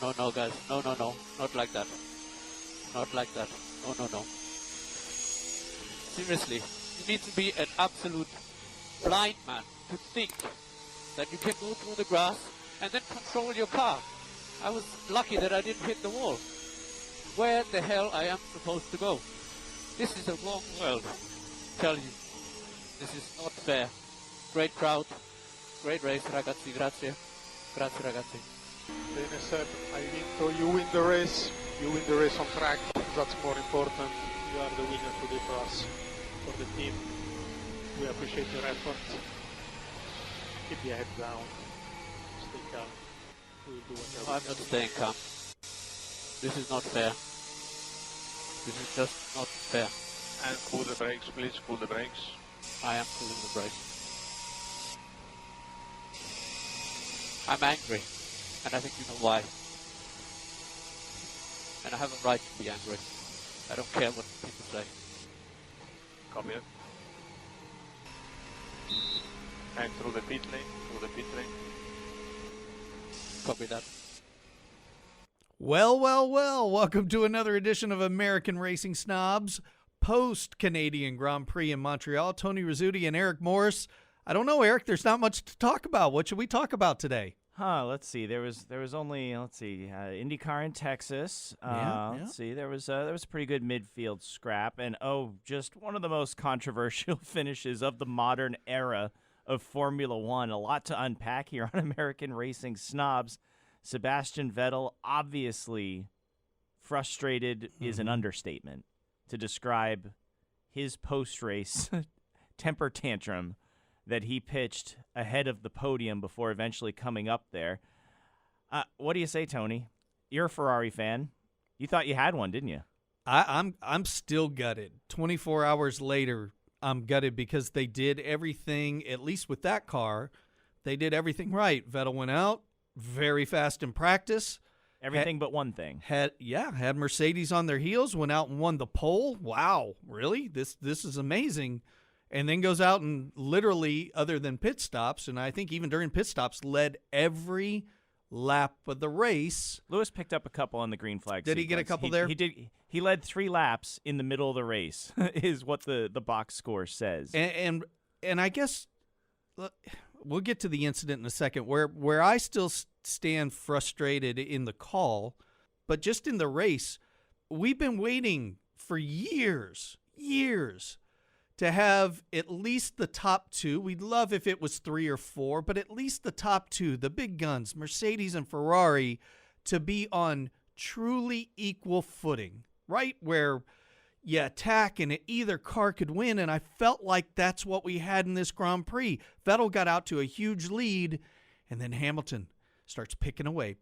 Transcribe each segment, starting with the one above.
no, guys. No. Not like that. Not like that. No. Seriously, you need to be an absolute blind man to think that you can go through the grass and then control your car. I was lucky that I didn't hit the wall. Where the hell I am supposed to go? This is a wrong world. Tell you. This is not fair. Great crowd. Great race, ragazzi. Grazie. Grazie, ragazzi. Bene, Seb, hai vinto. You win the race. You win the race on track. That's more important. You are the winner today for us, for the team. We appreciate your effort. Keep your head down. Stay calm. We will do whatever. I'm not staying calm. This is not fair. This is just not fair. And pull the brakes, please. Pull the brakes. I am pulling the brakes. I'm angry. And I think you know why. And I have a right to be angry. I don't care what people say. Copy it. And through the pit lane, Copy that. Well, welcome to another edition of American Racing Snobs, post-Canadian Grand Prix in Montreal. Tony Rizzuti and Eric Morse. I don't know, Eric, there's not much to talk about. What should we talk about today? Let's see. There was only IndyCar in Texas. Let's see. There was a pretty good midfield scrap, and just one of the most controversial finishes of the modern era of Formula One. A lot to unpack here on American Racing Snobs. Sebastian Vettel, obviously frustrated is an understatement to describe his post-race temper tantrum that he pitched ahead of the podium before eventually coming up there. What do you say, Tony? You're a Ferrari fan. You thought you had one, didn't you? I'm still gutted. 24 hours later, I'm gutted because they did everything, at least with that car, they did everything right. Vettel went out very fast in practice. Everything but one thing. Had Mercedes on their heels, went out and won the pole. Wow, really? This is amazing. And then goes out and literally, other than pit stops, and I think even during pit stops, led every lap of the race. Lewis picked up a couple on the green flag. Did he get a couple there? He did. He led 3 laps in the middle of the race, is what the box score says. And I guess we'll get to the incident in a second, where I still stand frustrated in the call, but just in the race, we've been waiting for years to have at least the top 2. We'd love if it was 3 or 4, but at least the top 2, the big guns, Mercedes and Ferrari, to be on truly equal footing, right? Where you attack and either car could win, and I felt like that's what we had in this Grand Prix. Vettel got out to a huge lead, and then Hamilton starts picking away,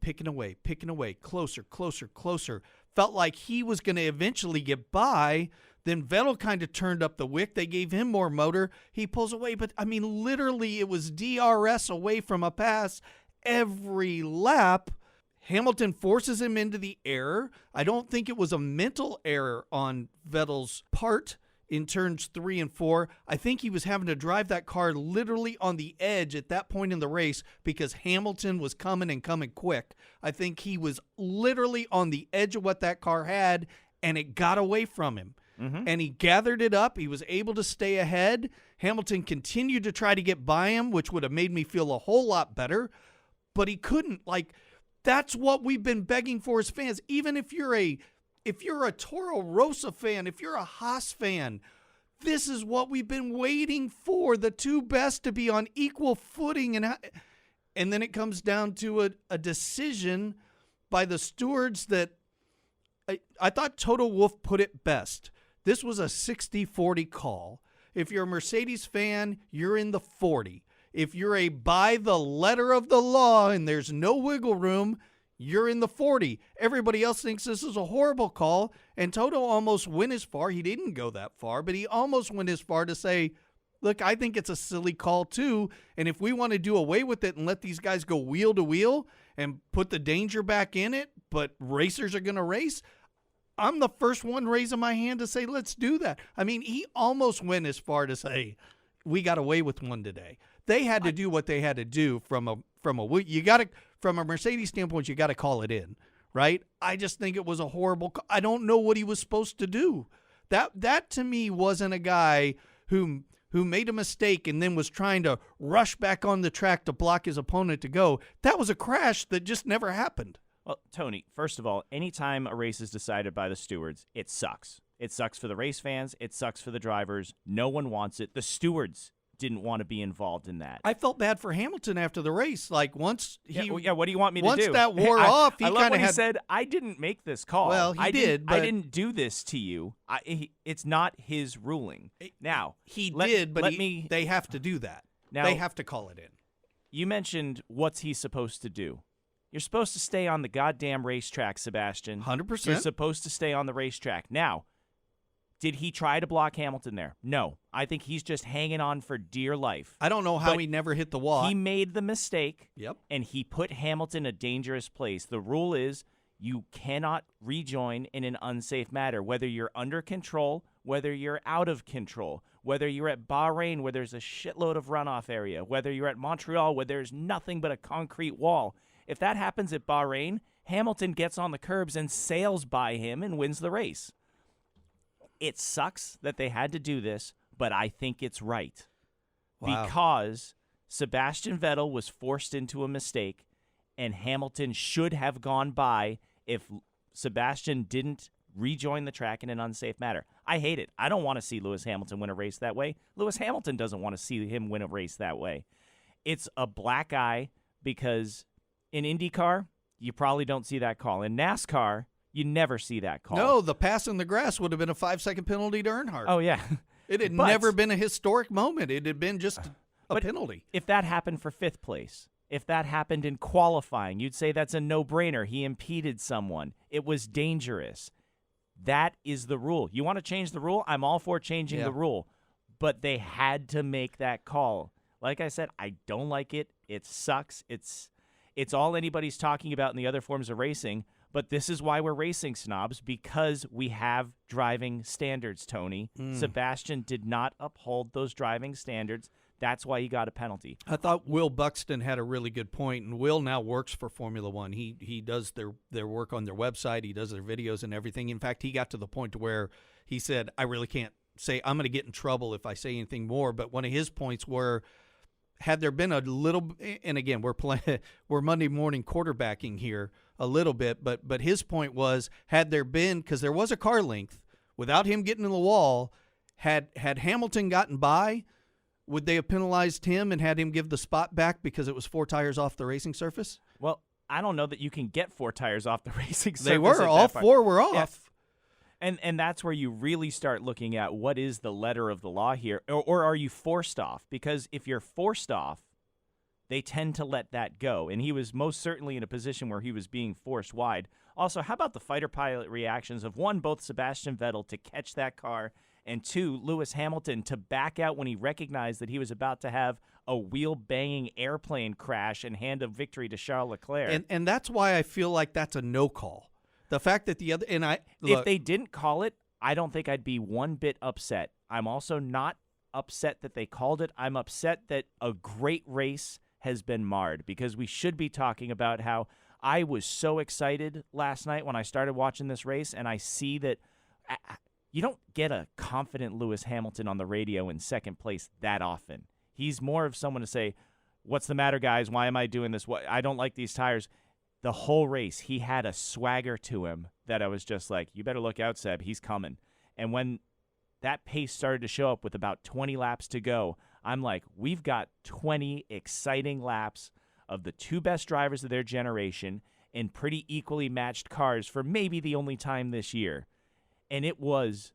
closer. Felt like he was going to eventually get by. Then Vettel kind of turned up the wick. They gave him more motor. He pulls away. But, I mean, literally it was DRS away from a pass every lap. Hamilton forces him into the error. I don't think it was a mental error on Vettel's part in turns 3 and 4. I think he was having to drive that car literally on the edge at that point in the race because Hamilton was coming quick. I think he was literally on the edge of what that car had, and it got away from him. And he gathered it up. He was able to stay ahead. Hamilton continued to try to get by him, which would have made me feel a whole lot better, but he couldn't. Like, that's what we've been begging for as fans. Even if you're a Toro Rosso fan, if you're a Haas fan, this is what we've been waiting for, the 2 best to be on equal footing. And then it comes down to a decision by the stewards that I thought Toto Wolff put it best. This was a 60-40 call. If you're a Mercedes fan, you're in the 40. If you're a by the letter of the law and there's no wiggle room, you're in the 40. Everybody else thinks this is a horrible call, and Toto almost went as far. He didn't go that far, but he almost went as far to say, look, I think it's a silly call too, and if we want to do away with it and let these guys go wheel to wheel and put the danger back in it, but racers are going to race, I'm the first one raising my hand to say, let's do that. I mean, he almost went as far to say, we got away with one today. They had to do what they had to do from a you got to from a Mercedes standpoint, you got to call it in, right? I just think it was a horrible. I don't know what he was supposed to do. That to me wasn't a guy who made a mistake and then was trying to rush back on the track to block his opponent to go. That was a crash that just never happened. Well, Tony, first of all, anytime a race is decided by the stewards, it sucks. It sucks for the race fans. It sucks for the drivers. No one wants it. The stewards didn't want to be involved in that. I felt bad for Hamilton after the race. Like once he, what do you want me to do? Once that wore off, he kind of he said, "I didn't make this call. Well, he did. I didn't do this to you. It's not his ruling." Now they have to do that. Now, they have to call it in. You mentioned what's he supposed to do. You're supposed to stay on the goddamn racetrack, Sebastian. 100%. You're supposed to stay on the racetrack. Now, did he try to block Hamilton there? No. I think he's just hanging on for dear life. I don't know how he never hit the wall. He made the mistake, Yep. and he put Hamilton in a dangerous place. The rule is you cannot rejoin in an unsafe manner, whether you're under control, whether you're out of control, whether you're at Bahrain where there's a shitload of runoff area, whether you're at Montreal where there's nothing but a concrete wall. If that happens at Bahrain, Hamilton gets on the curbs and sails by him and wins the race. It sucks that they had to do this, but I think it's right. Wow. Because Sebastian Vettel was forced into a mistake, and Hamilton should have gone by if Sebastian didn't rejoin the track in an unsafe manner. I hate it. I don't want to see Lewis Hamilton win a race that way. Lewis Hamilton doesn't want to see him win a race that way. It's a black eye because in IndyCar, you probably don't see that call. In NASCAR, you never see that call. No, the pass in the grass would have been a 5-second penalty to Earnhardt. Oh, yeah. It had never been a historic moment. It had been just a penalty. If that happened for fifth place, if that happened in qualifying, you'd say that's a no-brainer. He impeded someone. It was dangerous. That is the rule. You want to change the rule? I'm all for changing the rule. But they had to make that call. Like I said, I don't like it. It sucks. It's all anybody's talking about in the other forms of racing, but this is why we're racing snobs, because we have driving standards, Tony. Sebastian did not uphold those driving standards. That's why he got a penalty. I thought Will Buxton had a really good point, and Will now works for Formula One. He does their work on their website. He does their videos and everything. In fact, he got to the point where he said, I really can't say, I'm going to get in trouble if I say anything more, but one of his points were, had there been a little, and again, we're Monday morning quarterbacking here a little bit, but his point was, had there been, because there was a car length, without him getting in the wall, had Hamilton gotten by, would they have penalized him and had him give the spot back because it was 4 tires off the racing surface? Well, I don't know that you can get 4 tires off the racing surface. They were. All 4 were off. Yeah. And that's where you really start looking at what is the letter of the law here, or are you forced off? Because if you're forced off, they tend to let that go. And he was most certainly in a position where he was being forced wide. Also, how about the fighter pilot reactions of, one, both Sebastian Vettel to catch that car, and 2, Lewis Hamilton to back out when he recognized that he was about to have a wheel-banging airplane crash and hand a victory to Charles Leclerc. And that's why I feel like that's a no call. The fact that the other if they didn't call it, I don't think I'd be one bit upset. I'm also not upset that they called it. I'm upset that a great race has been marred, because we should be talking about how I was so excited last night when I started watching this race, and I see that you don't get a confident Lewis Hamilton on the radio in second place that often. He's more of someone to say, what's the matter, guys? Why am I doing this? I don't like these tires. The whole race, he had a swagger to him that I was just like, you better look out, Seb. He's coming. And when that pace started to show up with about 20 laps to go, I'm like, we've got 20 exciting laps of the 2 best drivers of their generation in pretty equally matched cars for maybe the only time this year. And it was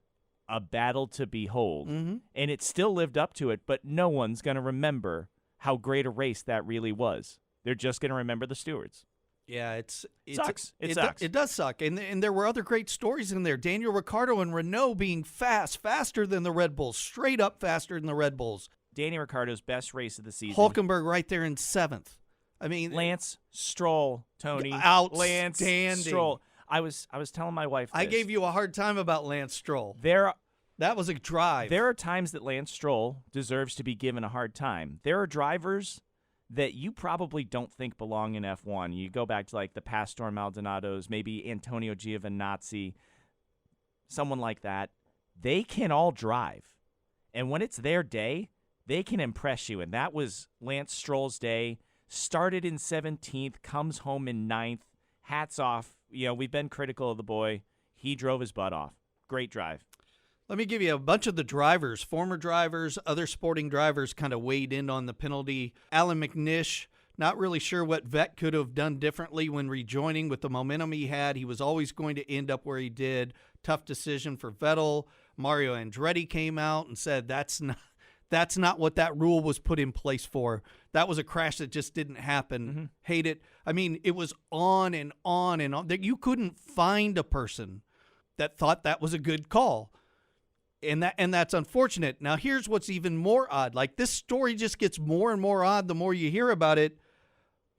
a battle to behold. Mm-hmm. And it still lived up to it, but no one's going to remember how great a race that really was. They're just going to remember the stewards. Yeah, it sucks. It does suck. And there were other great stories in there. Daniel Ricciardo and Renault being faster than the Red Bulls, straight up faster than the Red Bulls. Danny Ricciardo's best race of the season. Hulkenberg right there in 7th. I mean, Lance Stroll, Tony. Outstanding. Lance Stroll. I was telling my wife this. I gave you a hard time about Lance Stroll. That was a drive. There are times that Lance Stroll deserves to be given a hard time. There are drivers that you probably don't think belong in F1. You go back to like the Pastor Maldonados, maybe Antonio Giovinazzi, someone like that. They can all drive. And when it's their day, they can impress you. And that was Lance Stroll's day. Started in 17th, comes home in 9th. Hats off. You know, we've been critical of the boy. He drove his butt off. Great drive. Let me give you a bunch of the drivers, former drivers, other sporting drivers kind of weighed in on the penalty. Alan McNish, not really sure what Vet could have done differently when rejoining with the momentum he had. He was always going to end up where he did. Tough decision for Vettel. Mario Andretti came out and said that's not what that rule was put in place for. That was a crash that just didn't happen. Mm-hmm. Hate it. I mean, it was on and on and on. You couldn't find a person that thought that was a good call. And that's unfortunate. Now, here's what's even more odd. Like, this story just gets more and more odd the more you hear about it.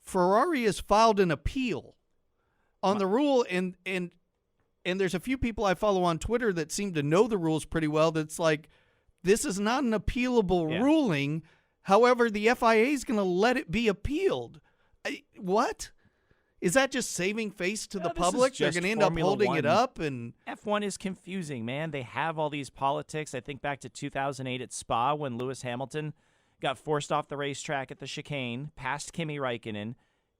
Ferrari has filed an appeal on the rule, and there's a few people I follow on Twitter that seem to know the rules pretty well that's like, this is not an appealable ruling. However, the FIA is going to let it be appealed. What? Is that just saving face to the public? They're going to end up holding it up? And F1 is confusing, man. They have all these politics. I think back to 2008 at Spa when Lewis Hamilton got forced off the racetrack at the chicane, passed Kimi Räikkönen,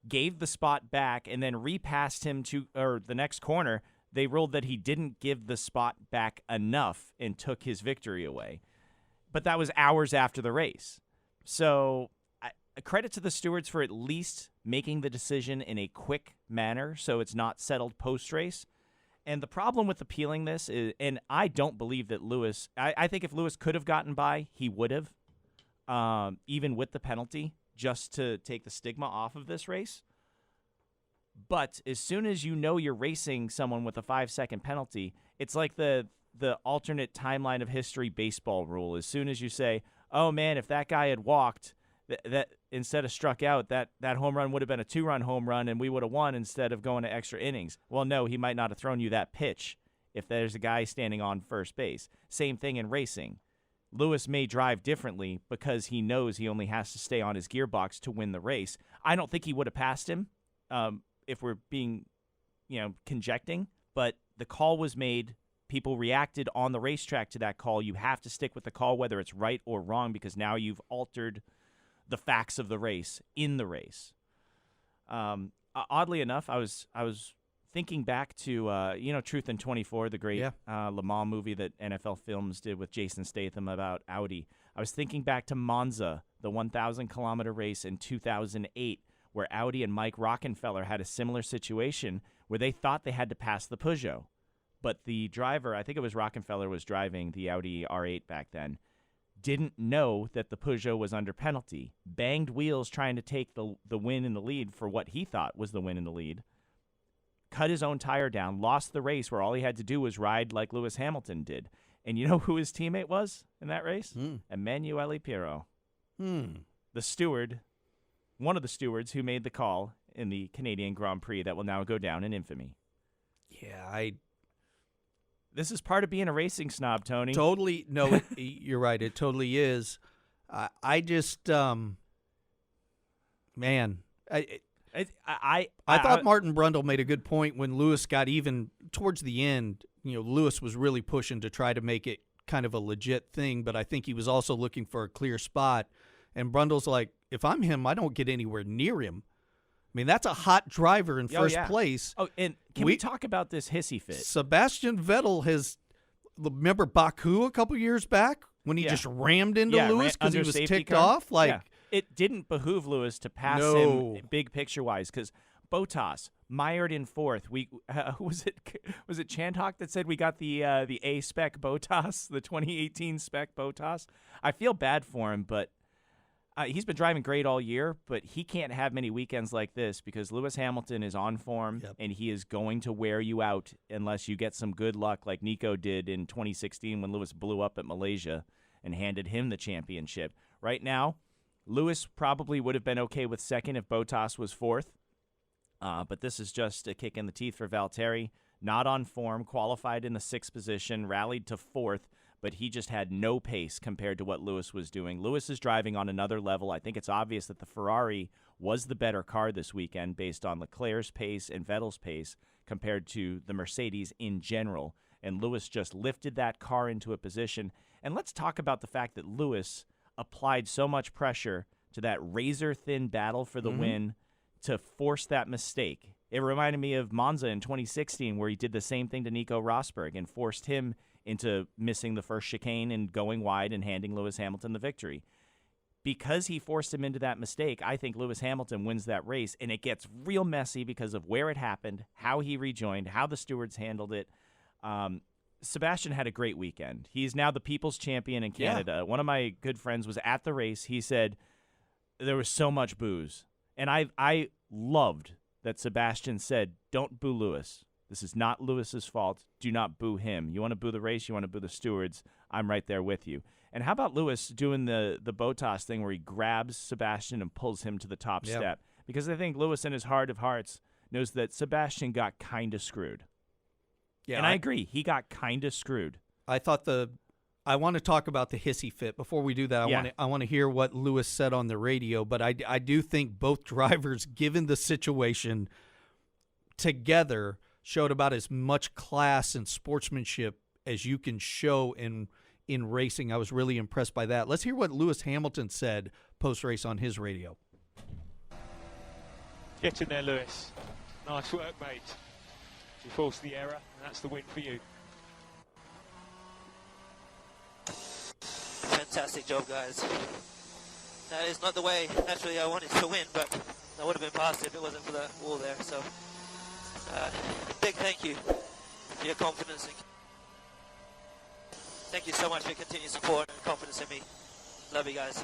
gave the spot back, and then repassed him to the next corner. They ruled that he didn't give the spot back enough and took his victory away. But that was hours after the race. So credit to the stewards for at least making the decision in a quick manner so it's not settled post-race. And the problem with appealing this is, and I don't believe that Lewis, I think if Lewis could have gotten by, he would have, even with the penalty, just to take the stigma off of this race. But as soon as you know you're racing someone with a 5-second penalty, it's like the alternate timeline of history baseball rule. As soon as you say, oh man, if that guy had walked, that instead of struck out, that home run would have been a 2-run home run and we would have won instead of going to extra innings. Well, no, he might not have thrown you that pitch if there's a guy standing on first base. Same thing in racing. Lewis may drive differently because he knows he only has to stay on his gearbox to win the race. I don't think he would have passed him if we're being, conjecting, but the call was made. People reacted on the racetrack to that call. You have to stick with the call whether it's right or wrong because now you've altered the facts of the race in the race. Oddly enough, I was thinking back to Truth in 24, the great Le Mans movie that NFL Films did with Jason Statham about Audi. I was thinking back to Monza, the 1,000-kilometer race in 2008, where Audi and Mike Rockenfeller had a similar situation where they thought they had to pass the Peugeot. But the driver, I think it was Rockenfeller was driving the Audi R8 back then, didn't know that the Peugeot was under penalty, banged wheels trying to take the win in the lead for what he thought was the win in the lead, cut his own tire down, lost the race where all he had to do was ride like Lewis Hamilton did. And you know who his teammate was in that race? Emanuele Pirro. The steward, one of the stewards who made the call in the Canadian Grand Prix that will now go down in infamy. Yeah, This is part of being a racing snob, Tony. Totally. No, you're right. It totally is. I just, man. I thought Martin Brundle made a good point when Lewis got even towards the end. Lewis was really pushing to try to make it kind of a legit thing, but I think he was also looking for a clear spot. And Brundle's like, if I'm him, I don't get anywhere near him. I mean, that's a hot driver in first place. Oh, and can we talk about this hissy fit? Sebastian Vettel remember Baku a couple years back when he just rammed into Lewis because he was ticked off? It didn't behoove Lewis to pass him big picture-wise because Bottas mired in fourth. Was it Chandhawk that said we got the A-spec Bottas, the 2018 spec Bottas? I feel bad for him, but he's been driving great all year, but he can't have many weekends like this because Lewis Hamilton is on form, and he is going to wear you out unless you get some good luck like Nico did in 2016 when Lewis blew up at Malaysia and handed him the championship. Right now, Lewis probably would have been okay with second if Bottas was fourth, but this is just a kick in the teeth for Valtteri. Not on form, qualified in the sixth position, rallied to fourth, but he just had no pace compared to what Lewis was doing. Lewis is driving on another level. I think it's obvious that the Ferrari was the better car this weekend based on Leclerc's pace and Vettel's pace compared to the Mercedes in general. And Lewis just lifted that car into a position. And let's talk about the fact that Lewis applied so much pressure to that razor-thin battle for the win to force that mistake. It reminded me of Monza in 2016 where he did the same thing to Nico Rosberg and forced him into missing the first chicane and going wide and handing Lewis Hamilton the victory. Because he forced him into that mistake, I think Lewis Hamilton wins that race, and it gets real messy because of where it happened, how he rejoined, how the stewards handled it. Sebastian had a great weekend. He's now the people's champion in Canada. One of my good friends was at the race. He said there was so much booze. And I loved that Sebastian said, don't boo Lewis. This is not Lewis's fault. Do not boo him. You want to boo the race, you want to boo the stewards, I'm right there with you. And how about Lewis doing the Bottas thing where he grabs Sebastian and pulls him to the top step? Because I think Lewis in his heart of hearts knows that Sebastian got kind of screwed. Yeah, and I agree. He got kind of screwed. I want to talk about the hissy fit. Before we do that, I want to hear what Lewis said on the radio, but I do think both drivers, given the situation, together showed about as much class and sportsmanship as you can show in racing. I was really impressed by that. Let's hear what Lewis Hamilton said post-race on his radio. Get in there, Lewis. Nice work, mate. You forced the error, and that's the win for you. Fantastic job, guys. That is not the way naturally I wanted to win, but I would have been past it if it wasn't for the wall there. So, big thank you for your confidence. Thank you so much for your continued support and confidence in me. Love you guys.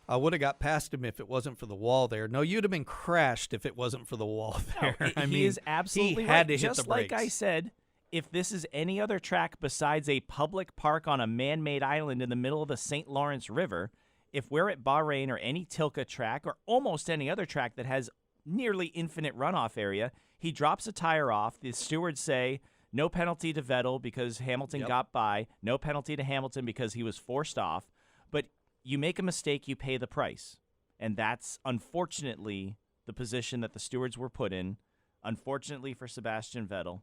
I would have got past him if it wasn't for the wall there. No, you'd have been crashed if it wasn't for the wall there. No, he is absolutely he had right. to hit Just the brakes. like I said, if this is any other track besides a public park on a man-made island in the middle of the St. Lawrence River, if we're at Bahrain or any Tilka track or almost any other track that has nearly infinite runoff area, he drops a tire off. The stewards say, no penalty to Vettel because Hamilton got by. No penalty to Hamilton because he was forced off. But you make a mistake, you pay the price. And that's, unfortunately, the position that the stewards were put in. Unfortunately for Sebastian Vettel.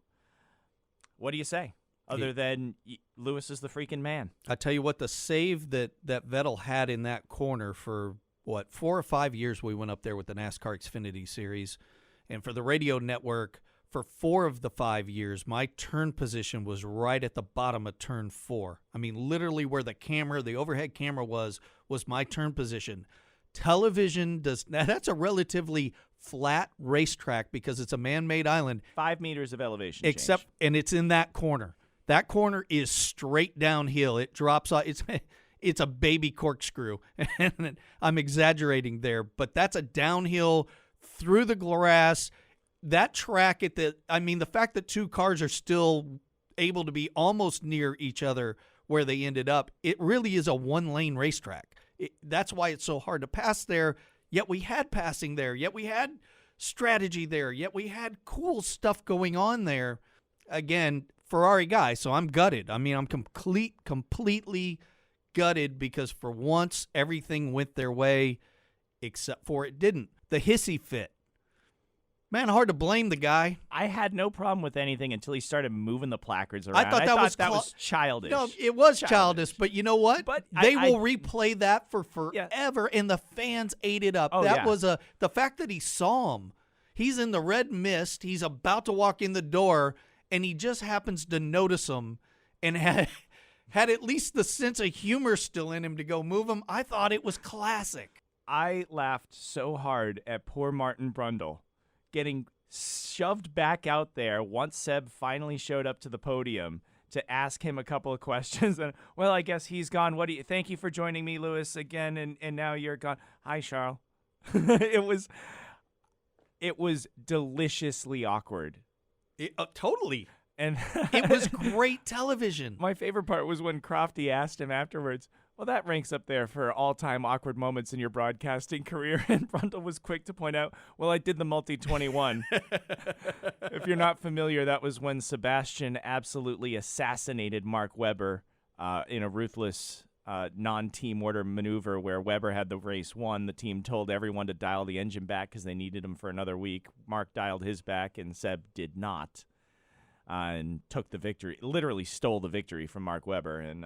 What do you say? Other than Lewis is the freaking man. I tell you what, the save that Vettel had in that corner for, 4 or 5 years we went up there with the NASCAR Xfinity Series. And for the radio network, for 4 of the 5 years, my turn position was right at the bottom of turn 4. I mean, literally where the overhead camera was my turn position. Television that's a relatively flat racetrack because it's a man-made island. 5 meters of elevation change. And it's in that corner. That corner is straight downhill. It drops off. It's a baby corkscrew. And I'm exaggerating there, but that's a downhill through the grass. That track the fact that 2 cars are still able to be almost near each other where they ended up, it really is a 1-lane racetrack. That's why it's so hard to pass there, yet we had passing there, yet we had strategy there, yet we had cool stuff going on there. Again, Ferrari guy, so I'm gutted. I mean, I'm completely gutted because for once everything went their way except for it didn't. The hissy fit. Man, hard to blame the guy. I had no problem with anything until he started moving the placards around. I thought that was childish. No, it was childish, but you know what? But they will replay that for forever, and the fans ate it up. Was the fact that he saw him. He's in the red mist. He's about to walk in the door, and he just happens to notice him and had at least the sense of humor still in him to go move him. I thought it was classic. I laughed so hard at poor Martin Brundle getting shoved back out there once Seb finally showed up to the podium to ask him a couple of questions. And, well, I guess he's gone. Thank you for joining me, Lewis, again, and now you're gone. Hi, Charles. It was deliciously awkward. Totally. And it was great television. My favorite part was when Crofty asked him afterwards, well, that ranks up there for all-time awkward moments in your broadcasting career. And Brundle was quick to point out, well, I did the multi-21. If you're not familiar, that was when Sebastian absolutely assassinated Mark Webber in a ruthless non-team order maneuver where Webber had the race won. The team told everyone to dial the engine back because they needed him for another week. Mark dialed his back, and Seb did not, and took the victory. Literally stole the victory from Mark Webber, and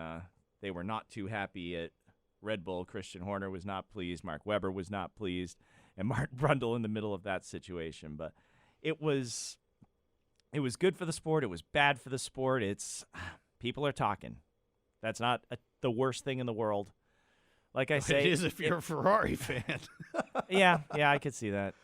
they were not too happy at Red Bull. Christian Horner was not pleased. Mark Webber was not pleased, and Mark Brundle in the middle of that situation. But it was good for the sport. It was bad for the sport. People are talking. That's not the worst thing in the world. Like I say, it is if you're a Ferrari fan. yeah, I could see that.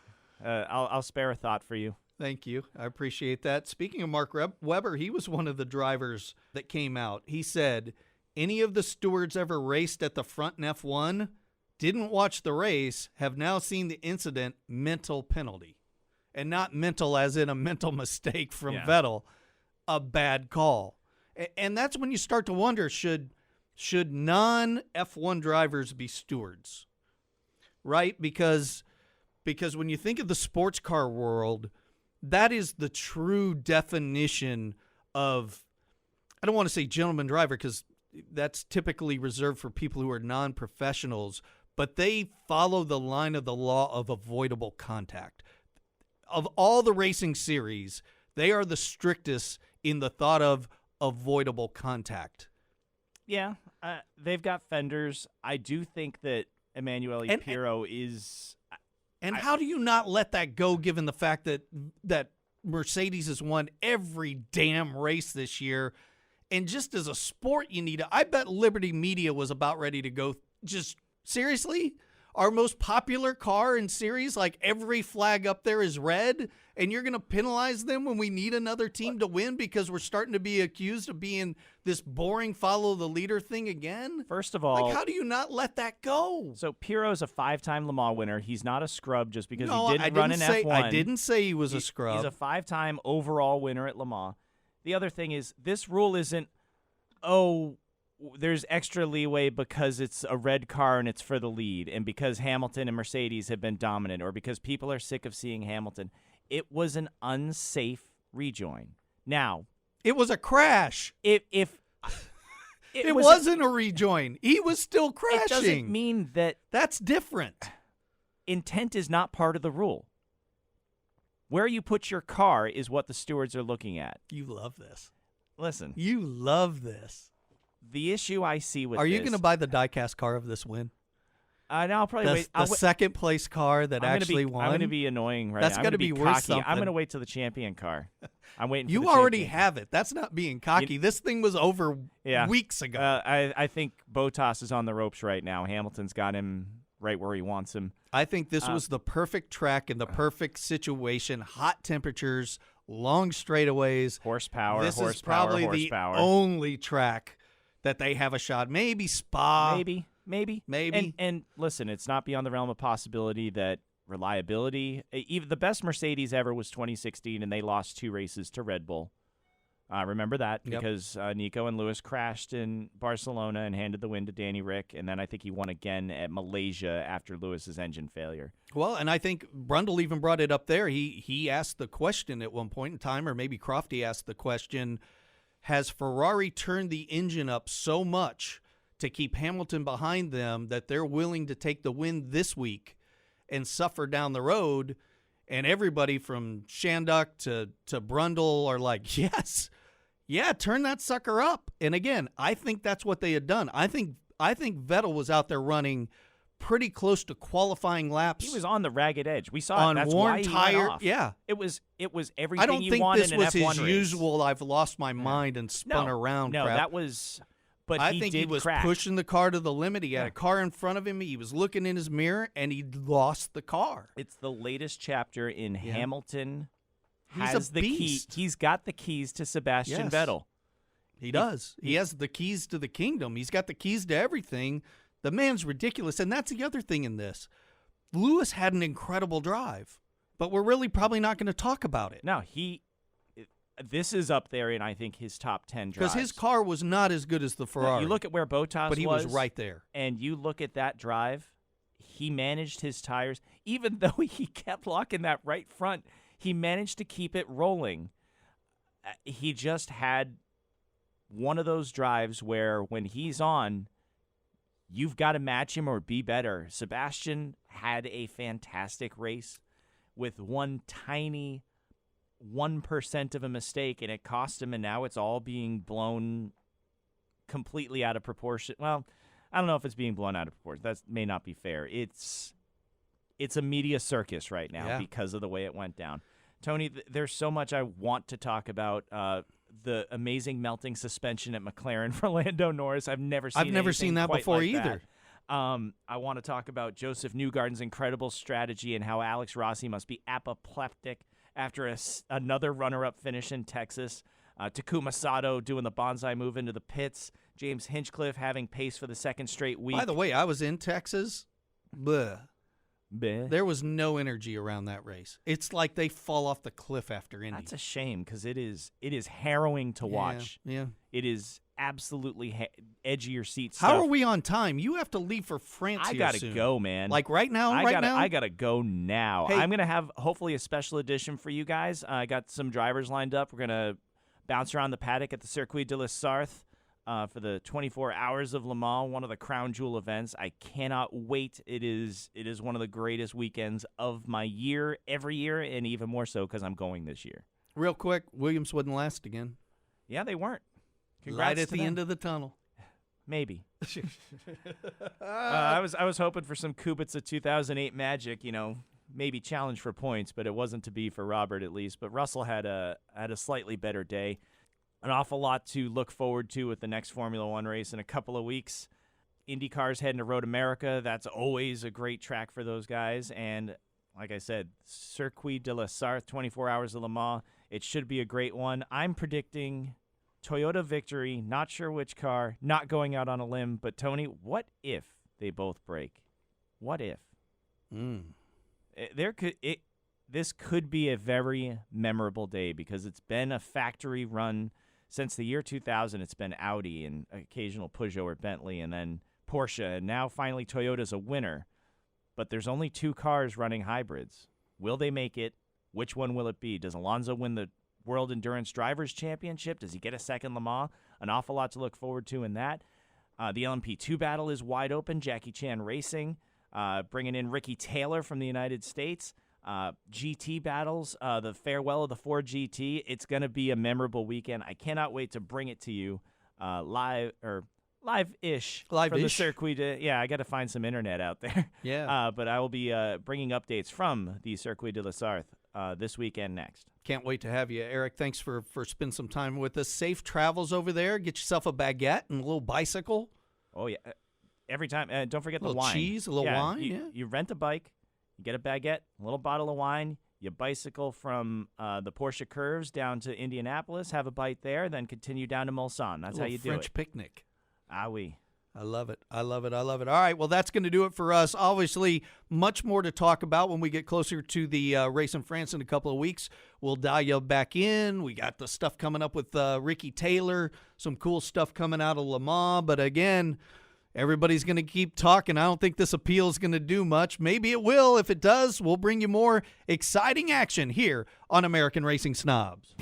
I'll spare a thought for you. Thank you. I appreciate that. Speaking of Mark Webber, he was one of the drivers that came out. He said, any of the stewards ever raced at the front in F1, didn't watch the race, have now seen the incident, mental penalty. And not mental as in a mental mistake from Vettel, a bad call. And that's when you start to wonder, should non-F1 drivers be stewards? Right? Because when you think of the sports car world, that is the true definition of, I don't want to say gentleman driver because that's typically reserved for people who are non-professionals, but they follow the line of the law of avoidable contact. Of all the racing series, they are the strictest in the thought of avoidable contact. Yeah, they've got fenders. I do think that Emanuele Pirro is... And how do you not let that go given the fact that Mercedes has won every damn race this year? And just as a sport, I bet Liberty Media was about ready to go. Just seriously? Our most popular car in series, like every flag up there is red, and you're going to penalize them when we need another team to win because we're starting to be accused of being this boring follow the leader thing again? First of all, how do you not let that go? So Pirro's a 5-time Le Mans winner. He's not a scrub just because he didn't run in F1. I didn't say he was a scrub. He's a 5-time overall winner at Le Mans. The other thing is, this rule isn't, there's extra leeway because it's a red car and it's for the lead, and because Hamilton and Mercedes have been dominant, or because people are sick of seeing Hamilton. It was an unsafe rejoin. Now, it was a crash. It wasn't a rejoin. He was still crashing. It doesn't mean that. That's different. Intent is not part of the rule. Where you put your car is what the stewards are looking at. You love this. Listen. You love this. The issue I see with Are you going to buy the diecast car of this win? No, I'll probably wait. The second place car that actually won? I'm going to be annoying right That's now. That's going to be worth something. I'm going to wait till the champion car. I'm waiting for You the already champion. have it. That's not being cocky. This thing was over weeks ago. I think Bottas is on the ropes right now. Hamilton's got him right where he wants him. I think this was the perfect track and the perfect situation. Hot temperatures, long straightaways. Horsepower, This is probably the only track that they have a shot. Maybe Spa. Maybe. And listen, it's not beyond the realm of possibility that reliability, even the best Mercedes ever was 2016, and they lost 2 races to Red Bull. Remember that because Nico and Lewis crashed in Barcelona and handed the win to Danny Rick, and then I think he won again at Malaysia after Lewis's engine failure. Well, and I think Brundle even brought it up there. He asked the question at one point in time, or maybe Crofty asked the question, has Ferrari turned the engine up so much to keep Hamilton behind them that they're willing to take the win this week and suffer down the road? And everybody from Shanduk to Brundle are like, yes, turn that sucker up. And again, I think that's what they had done. I think Vettel was out there running pretty close to qualifying laps. He was on the ragged edge. We saw on it. That's worn why he tire. went off. Yeah, it was everything I don't you think want this in an was F1 his race. usual. I've lost my mind and spun around. No, crap. that was. But I think he was crack. pushing the car to the limit. He had a car in front of him. He was looking in his mirror, and he lost the car. It's the latest chapter in Hamilton. He's a beast. He's got the keys to Sebastian Vettel. He does. He has the keys to the kingdom. He's got the keys to everything. The man's ridiculous, and that's the other thing in this. Lewis had an incredible drive, but we're really probably not going to talk about it. No, this is up there in, I think, his top 10 drives. Because his car was not as good as the Ferrari. No, you look at where Bottas but he was right there. And you look at that drive, he managed his tires. Even though he kept locking that right front, he managed to keep it rolling. He just had one of those drives where when he's on, you've got to match him or be better. Sebastian had a fantastic race with one tiny 1% of a mistake, and it cost him, and now it's all being blown completely out of proportion. Well, I don't know if it's being blown out of proportion. That may not be fair. It's a media circus right now because of the way it went down. Tony, there's so much I want to talk about. The amazing melting suspension at McLaren for Lando Norris. I've never seen that before like either. That. I want to talk about Joseph Newgarden's incredible strategy and how Alex Rossi must be apoplectic after another runner-up finish in Texas. Takuma Sato doing the bonsai move into the pits. James Hinchcliffe having pace for the second straight week. By the way, I was in Texas. Bleh. Bleh. There was no energy around that race. It's like they fall off the cliff after Indy. That's a shame because it is harrowing to watch. Yeah. It is absolutely edge of your seat How stuff. are we on time? You have to leave for France I here gotta soon. go, man. Like right now? I gotta go now. Hey. I'm gonna have hopefully a special edition for you guys. I got some drivers lined up. We're gonna bounce around the paddock at the Circuit de la Sarthe for the 24 Hours of Le Mans, one of the crown jewel events. I cannot wait. It is one of the greatest weekends of my year, every year, and even more so because I'm going this year. Real quick, Williams wouldn't last again. Yeah, they weren't. Light Congrats at to the them. end of the tunnel. Maybe. I was hoping for some Kubica 2008 magic, maybe challenge for points, but it wasn't to be for Robert at least. But Russell had a slightly better day. An awful lot to look forward to with the next Formula One race in a couple of weeks. IndyCar's heading to Road America. That's always a great track for those guys. And like I said, Circuit de la Sarthe, 24 Hours of Le Mans. It should be a great one. I'm predicting Toyota victory, not sure which car, not going out on a limb. But, Tony, what if they both break? What if? This could be a very memorable day because it's been a factory run since the year 2000. It's been Audi and occasional Peugeot or Bentley and then Porsche. And now finally Toyota's a winner. But there's only two cars running hybrids. Will they make it? Which one will it be? Does Alonso win the World Endurance Drivers' Championship? Does he get a second Le Mans? An awful lot to look forward to in that. The LMP2 battle is wide open. Jackie Chan Racing bringing in Ricky Taylor from the United States. GT battles, the farewell of the Ford GT. It's going to be a memorable weekend. I cannot wait to bring it to you live-ish from the circuit. Yeah, I got to find some internet out there. Yeah. But I will be bringing updates from the Circuit de la Sarthe this weekend next. Can't wait to have you, Eric. Thanks for spending some time with us. Safe travels over there. Get yourself a baguette and a little bicycle. Oh, yeah. Every time. Don't forget a little the wine. Cheese, a little wine. You rent a bike. You get a baguette, a little bottle of wine. You bicycle from the Porsche Curves down to Indianapolis, have a bite there, then continue down to Mulsanne. That's how you do it. French picnic. Ah, oui. I love it. I love it. I love it. All right, well, that's going to do it for us. Obviously, much more to talk about when we get closer to the race in France in a couple of weeks. We'll dial you back in. We got the stuff coming up with Ricky Taylor, some cool stuff coming out of Le Mans. But again, everybody's going to keep talking. I don't think this appeal is going to do much. Maybe it will. If it does, we'll bring you more exciting action here on American Racing Snobs.